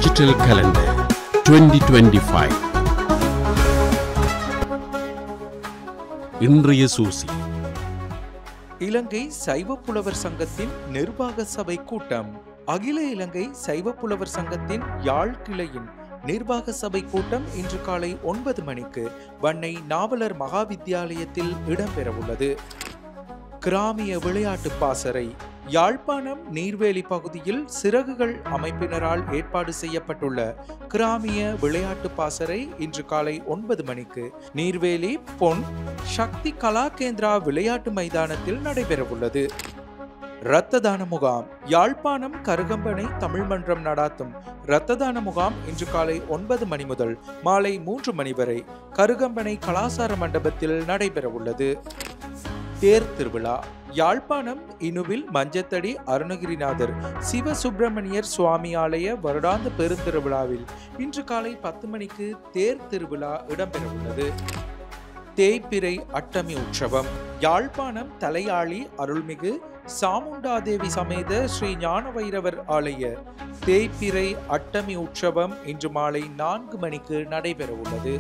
Digital Calendar 2025. இன்றைய சூசி. இலங்கை சைவ புலவர் சங்கத்தின் நிர்வாக சபை கூட்டம். அகில இலங்கை சைவ புலவர் சங்கத்தின் யாழ் கிளையின் நிர்வாக சபை கூட்டம் இன்று காலை 9 மணிக்கு வன்னை நாவலர் மகாவித்தியாலயத்தில் இடம்பெறவுள்ளது. கிராமிய விளையாட்டு பாசறை. யாழ்ப்பாணம் நீர்வேலி பகுதியில் சிறகுகள் அமைப்பினரால் ஏற்பாடு செய்யப்பட்டுள்ள கிராமிய விளையாட்டு பாசறை இன்று காலை 9 மணிக்கு நீர்வேலி பொன் சக்தி கலாகேந்திரா விளையாட்டு மைதானத்தில் நடைபெறவுள்ளது. இரத்த தான முகாம். யாழ்ப்பாணம் கருகம்பனை தமிழ் மன்றம் நடாத்தும் இரத்த தான முகாம் இன்று காலை 9 மணி முதல் மாலை 3 மணி வரை கருகம்பனை கலாசார மண்டபத்தில் நடைபெறவுள்ளது. தேர் திருவிழா. யாழ்ப்பாணம் இனுவில் மஞ்சத்தடி அருணகிரிநாதர் சிவ சுப்பிரமணியர் சுவாமி ஆலய வருடாந்த பெருந்திருவிழாவில் இன்று காலை 10 மணிக்கு தேர் திருவிழா இடம்பெறவுள்ளது. தேய்பிறை அட்டமி உற்சவம். யாழ்ப்பாணம் தலையாளி அருள்மிகு சாமுண்டாதேவி சமேத ஸ்ரீ ஞான வைரவர் ஆலய தேய்பிறை அட்டமி உற்சவம் இன்று மாலை 4 மணிக்கு நடைபெறவுள்ளது.